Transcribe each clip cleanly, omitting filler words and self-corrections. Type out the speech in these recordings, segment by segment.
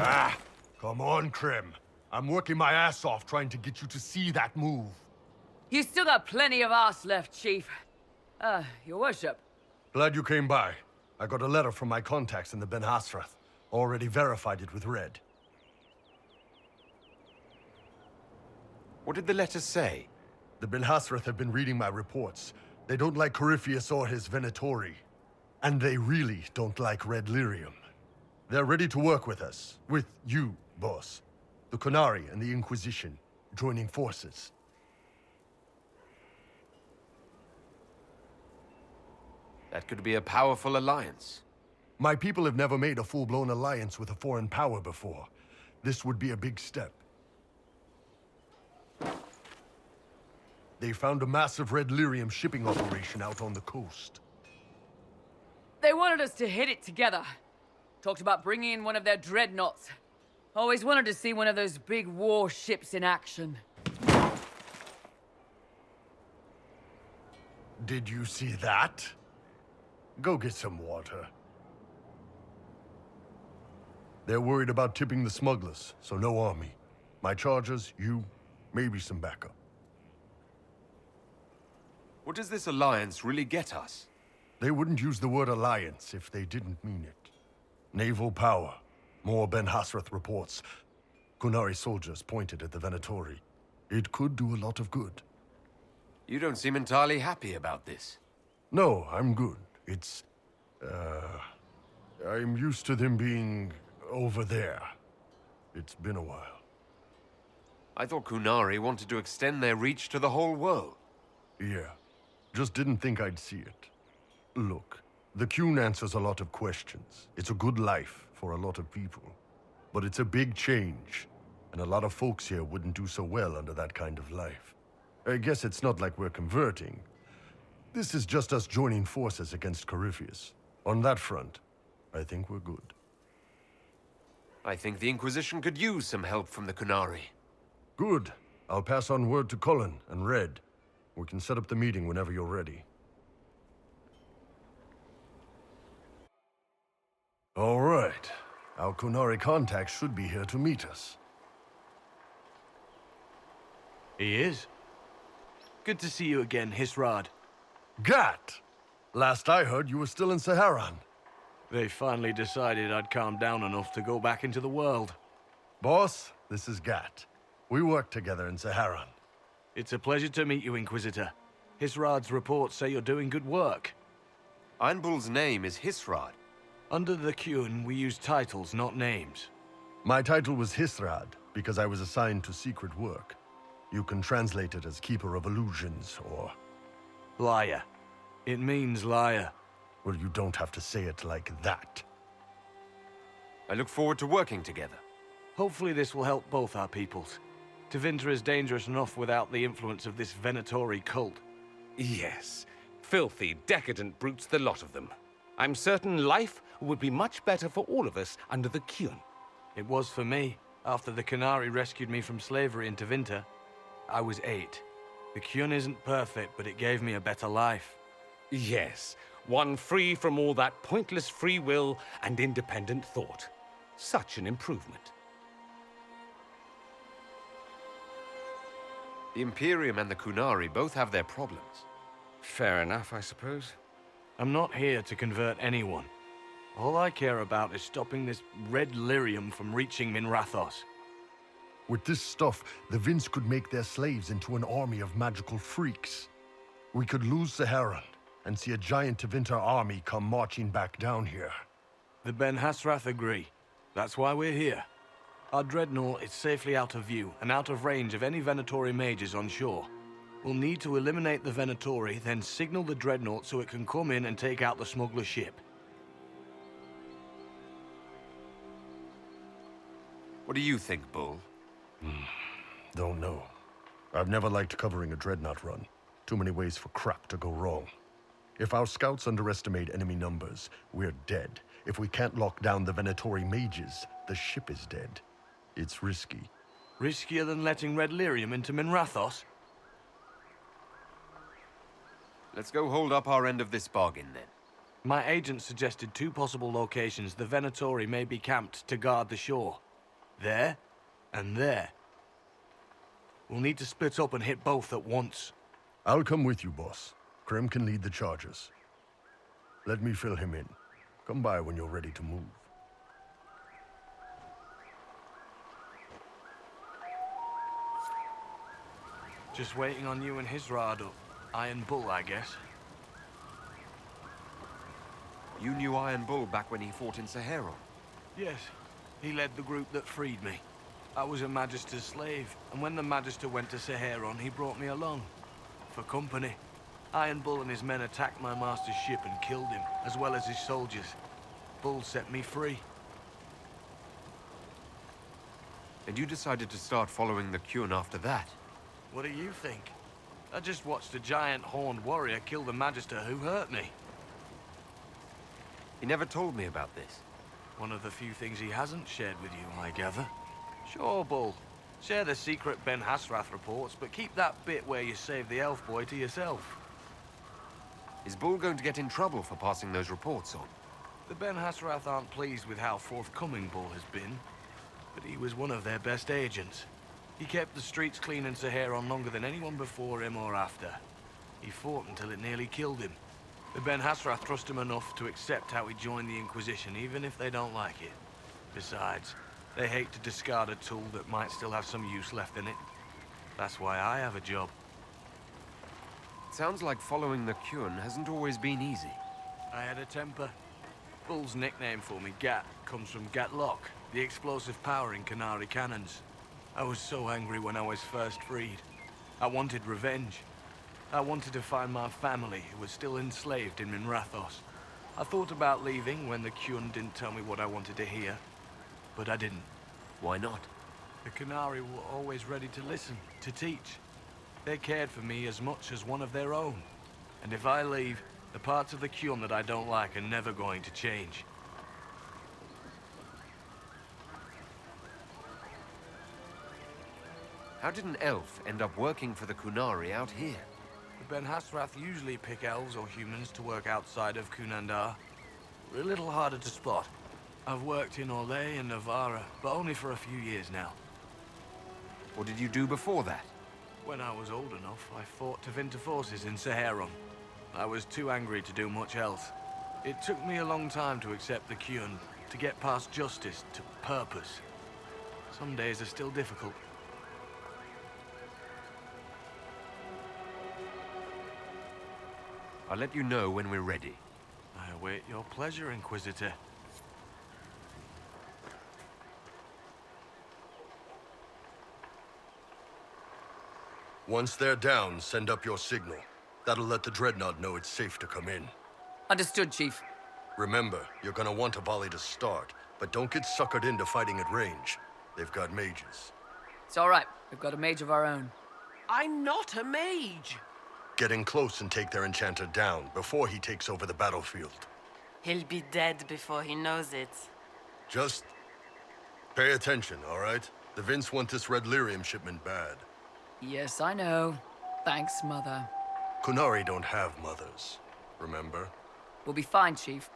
Ah, come on, Krim. I'm working my ass off trying to get you to see that move. You still got plenty of arse left, Chief. Your worship. Glad you came by. I got a letter from my contacts in the Ben-Hassrath. Already verified it with Red. What did the letter say? The Ben-Hassrath have been reading my reports. They don't like Corypheus or his Venatori. And they really don't like Red Lyrium. They're ready to work with us. With you, boss. The Qunari and the Inquisition, joining forces. That could be a powerful alliance. My people have never made a full-blown alliance with a foreign power before. This would be a big step. They found a massive Red Lyrium shipping operation out on the coast. They wanted us to hit it together. Talked about bringing in one of their dreadnoughts. Always wanted to see one of those big war ships in action. Did you see that? Go get some water. They're worried about tipping the smugglers, so no army. My chargers, you, maybe some backup. What does this alliance really get us? They wouldn't use the word alliance if they didn't mean it. Naval power. More Ben-Hassrath reports. Qunari soldiers pointed at the Venatori. It could do a lot of good. You don't seem entirely happy about this. No, I'm good. It's... I'm used to them being over there. It's been a while. I thought Qunari wanted to extend their reach to the whole world. Yeah. Just didn't think I'd see it. Look, the Qun answers a lot of questions. It's a good life for a lot of people. But it's a big change, and a lot of folks here wouldn't do so well under that kind of life. I guess it's not like we're converting. This is just us joining forces against Corypheus. On that front, I think we're good. I think the Inquisition could use some help from the Qunari. Good. I'll pass on word to Cullen and Red. We can set up the meeting whenever you're ready. All right. Our Qunari contact should be here to meet us. He is. Good to see you again, Hisrad. Gat! Last I heard, you were still in Saharan. They finally decided I'd calmed down enough to go back into the world. Boss, this is Gat. We worked together in Saharan. It's a pleasure to meet you, Inquisitor. Hisrad's reports say you're doing good work. Einbul's name is Hisrad. Under the Qun, we use titles, not names. My title was Hisrad, because I was assigned to secret work. You can translate it as Keeper of Illusions, or... Liar. It means liar. Well, you don't have to say it like that. I look forward to working together. Hopefully this will help both our peoples. Tevinter is dangerous enough without the influence of this Venatori cult. Yes. Filthy, decadent brutes, the lot of them. I'm certain life would be much better for all of us under the Qun. It was for me, after the Qunari rescued me from slavery in Tevinter. I was 8. The Qun isn't perfect, but it gave me a better life. Yes, one free from all that pointless free will and independent thought. Such an improvement. The Imperium and the Qunari both have their problems. Fair enough, I suppose. I'm not here to convert anyone. All I care about is stopping this Red Lyrium from reaching Minrathos. With this stuff, the Vince could make their slaves into an army of magical freaks. We could lose Saharan and see a giant Tevinter army come marching back down here. The Ben-Hassrath agree. That's why we're here. Our dreadnought is safely out of view and out of range of any Venatori mages on shore. We'll need to eliminate the Venatori, then signal the dreadnought so it can come in and take out the smuggler ship. What do you think, Bull? Don't know. I've never liked covering a dreadnought run. Too many ways for crap to go wrong. If our scouts underestimate enemy numbers, we're dead. If we can't lock down the Venatori mages, the ship is dead. It's risky. Riskier than letting Red Lyrium into Minrathos? Let's go hold up our end of this bargain, then. My agent suggested 2 possible locations the Venatori may be camped to guard the shore. There, and there. We'll need to split up and hit both at once. I'll come with you, boss. Krem can lead the charges. Let me fill him in. Come by when you're ready to move. Just waiting on you and Hassrath up. Iron Bull, I guess. You knew Iron Bull back when he fought in Saharon. Yes, he led the group that freed me. I was a Magister's slave, and when the Magister went to Saharon, he brought me along. For company. Iron Bull and his men attacked my master's ship and killed him, as well as his soldiers. Bull set me free. And you decided to start following the Qun after that? What do you think? I just watched a giant horned warrior kill the Magister who hurt me. He never told me about this. One of the few things he hasn't shared with you, I gather. Sure, Bull. Share the secret Ben-Hassrath reports, but keep that bit where you save the elf boy to yourself. Is Bull going to get in trouble for passing those reports on? The Ben-Hassrath aren't pleased with how forthcoming Bull has been, but he was one of their best agents. He kept the streets clean in Saharon longer than anyone before him or after. He fought until it nearly killed him. The Ben-Hassrath trust him enough to accept how he joined the Inquisition, even if they don't like it. Besides, they hate to discard a tool that might still have some use left in it. That's why I have a job. Sounds like following the Qun hasn't always been easy. I had a temper. Bull's nickname for me, Gat, comes from Gatlock, the explosive power in Qunari cannons. I was so angry when I was first freed. I wanted revenge. I wanted to find my family, who was still enslaved in Minrathos. I thought about leaving when the Qun didn't tell me what I wanted to hear, but I didn't. Why not? The Qunari were always ready to listen, to teach. They cared for me as much as one of their own. And if I leave, the parts of the Qun that I don't like are never going to change. How did an elf end up working for the Qunari out here? The Ben-Hassrath usually pick elves or humans to work outside of Qunandar. We're a little harder to spot. I've worked in Orlais and Navarra, but only for a few years now. What did you do before that? When I was old enough, I fought Tevinter forces in Saharon. I was too angry to do much else. It took me a long time to accept the Qun, to get past justice to purpose. Some days are still difficult. I'll let you know when we're ready. I await your pleasure, Inquisitor. Once they're down, send up your signal. That'll let the Dreadnought know it's safe to come in. Understood, Chief. Remember, you're gonna want a volley to start, but don't get suckered into fighting at range. They've got mages. It's all right. We've got a mage of our own. I'm not a mage. Get in close and take their enchanter down before he takes over the battlefield. He'll be dead before he knows it. Just pay attention, all right? The Vince want this red lyrium shipment bad. Yes, I know. Thanks, Mother. Qunari don't have mothers, remember? We'll be fine, Chief.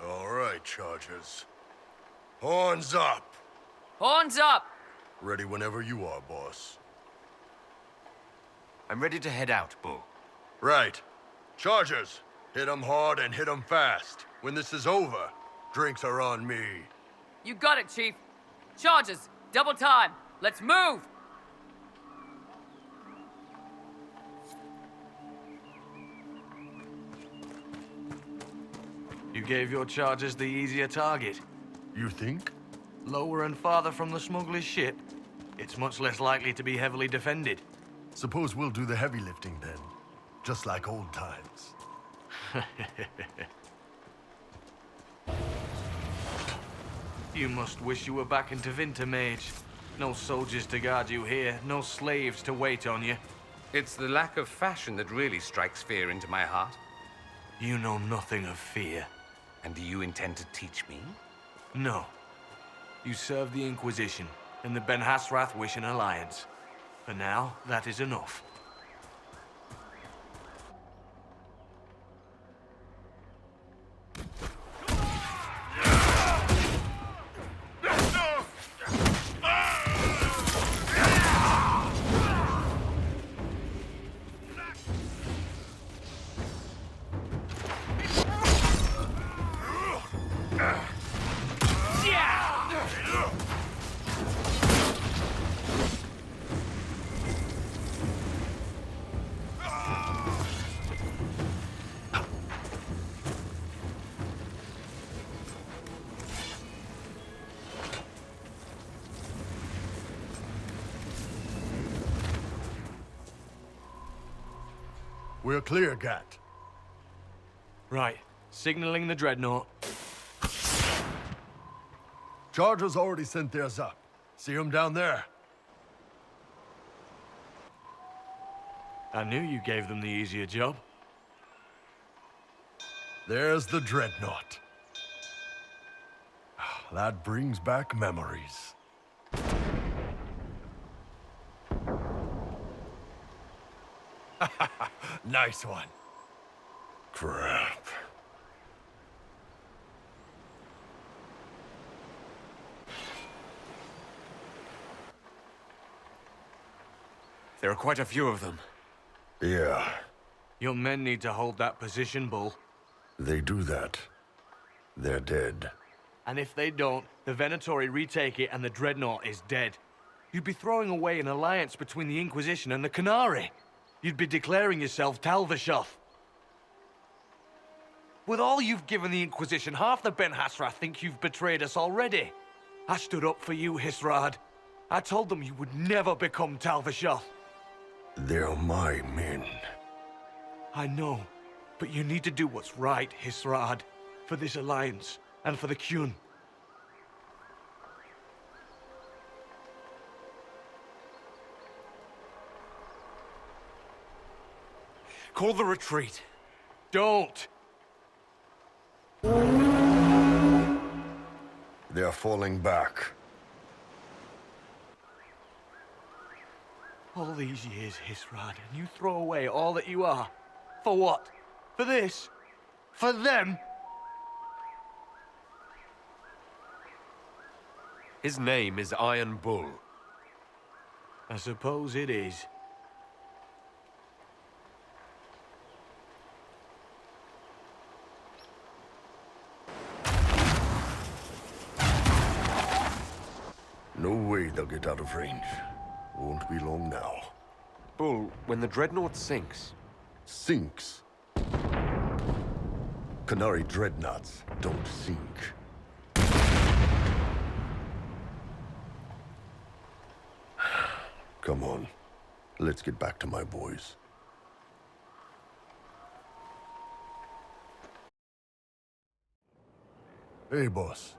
All right, Chargers. Horns up! Horns up! Ready whenever you are, boss. I'm ready to head out, Bull. Right. Chargers, hit 'em hard and hit 'em fast. When this is over, drinks are on me. You got it, Chief. Charges, double time. Let's move! You gave your chargers the easier target. You think? Lower and farther from the smuggler's ship, it's much less likely to be heavily defended. Suppose we'll do the heavy lifting then. Just like old times. You must wish you were back in Tevinter, Mage. No soldiers to guard you here, no slaves to wait on you. It's the lack of fashion that really strikes fear into my heart. You know nothing of fear. And do you intend to teach me? No. You serve the Inquisition, and the Ben-Hassrath wish an alliance. For now, that is enough. We're clear, Gat. Right. Signaling the dreadnought. Chargers already sent theirs up. See them down there? I knew you gave them the easier job. There's the dreadnought. That brings back memories. Nice one. Crap. There are quite a few of them. Yeah, Your men need to hold that position, Bull. they do that. They're dead. And if they don't, the Venatori retake it and the dreadnought is dead. You'd be throwing away an alliance between the Inquisition and the Qunari. You'd be declaring yourself Tal-Vashoth. With all you've given the Inquisition, half the Ben-Hassrath think you've betrayed us already. I stood up for you, Hisrad. I told them you would never become Tal-Vashoth. They're my men. I know, but you need to do what's right, Hisrad. For this alliance, and for the Qun. Call the retreat. Don't! They're falling back. All these years, Hisrad, and you throw away all that you are. For what? For this? For them? His name is Iron Bull. I suppose it is. No way they'll get out of range. Won't be long now. Bull, when the dreadnought sinks, Sinks. Qunari dreadnoughts don't sink. Come on. Let's get back to my boys. Hey, boss.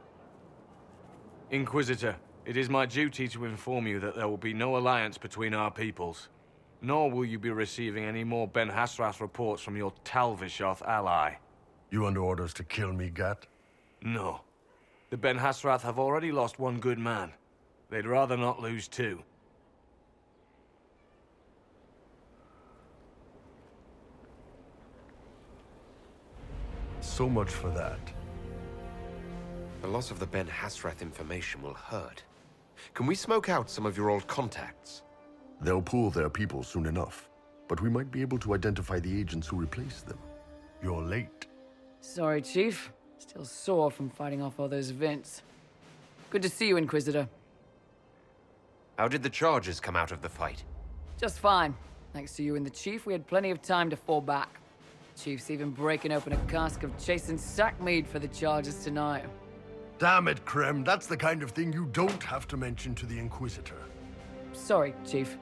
Inquisitor, it is my duty to inform you that there will be no alliance between our peoples. Nor will you be receiving any more Ben-Hassrath reports from your Tal-Vashoth ally. You under orders to kill me, Gat? No. The Ben-Hassrath have already lost one good man. They'd rather not lose two. So much for that. the loss of the Ben-Hassrath information will hurt. Can we smoke out some of your old contacts? They'll pool their people soon enough, but we might be able to identify the agents who replaced them. You're late. Sorry, Chief. Still sore from fighting off all those vents. Good to see you, Inquisitor. How did the charges come out of the fight? Just fine. Thanks to you and the Chief, we had plenty of time to fall back. Chief's even breaking open a cask of chastened sack mead for the charges tonight. Damn it, Krem. That's the kind of thing you don't have to mention to the Inquisitor. Sorry, Chief.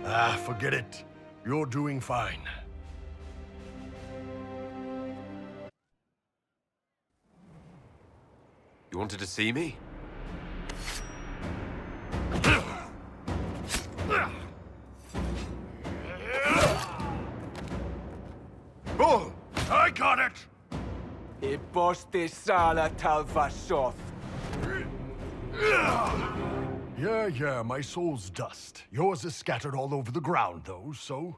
Ah, forget it. You're doing fine. You wanted to see me? Bull! I got it! E posti sala Tal-Vashoth. Yeah, my soul's dust. Yours is scattered all over the ground, though, so...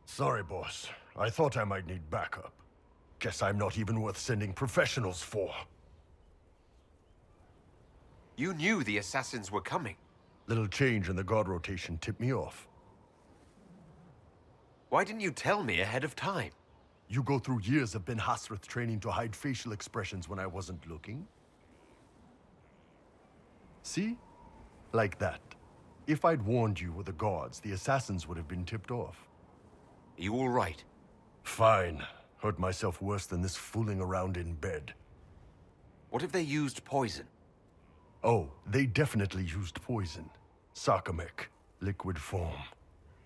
Sorry, boss. I thought I might need backup. Guess I'm not even worth sending professionals for. You knew the assassins were coming. Little change in the guard rotation tipped me off. Why didn't you tell me ahead of time? You go through years of Ben-Hassrath training to hide facial expressions when I wasn't looking. See? Like that. If I'd warned you were the guards, the assassins would have been tipped off. Are you all right? Fine. Hurt myself worse than this fooling around in bed. What if they used poison? Oh, they definitely used poison. Sarcomec, liquid form.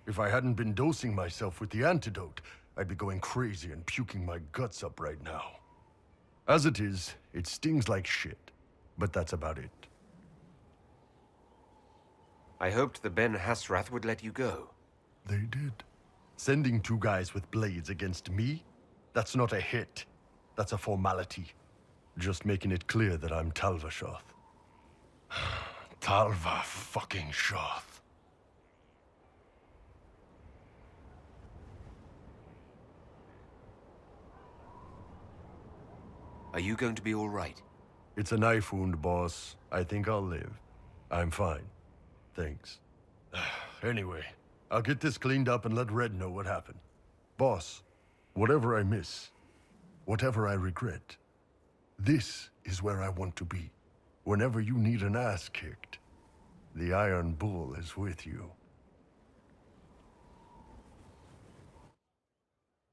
If I hadn't been dosing myself with the antidote, I'd be going crazy and puking my guts up right now. As it is, it stings like shit. But that's about it. I hoped the Ben-Hassrath would let you go. They did. Sending 2 guys with blades against me? That's not a hit. That's a formality. Just making it clear that I'm Talva-Shoth. Talva-fucking-Shoth. Are you going to be all right? It's a knife wound, boss. I think I'll live. I'm fine. Thanks. Anyway, I'll get this cleaned up and let Red know what happened. Boss, whatever I miss, whatever I regret, this is where I want to be. Whenever you need an ass kicked, the Iron Bull is with you.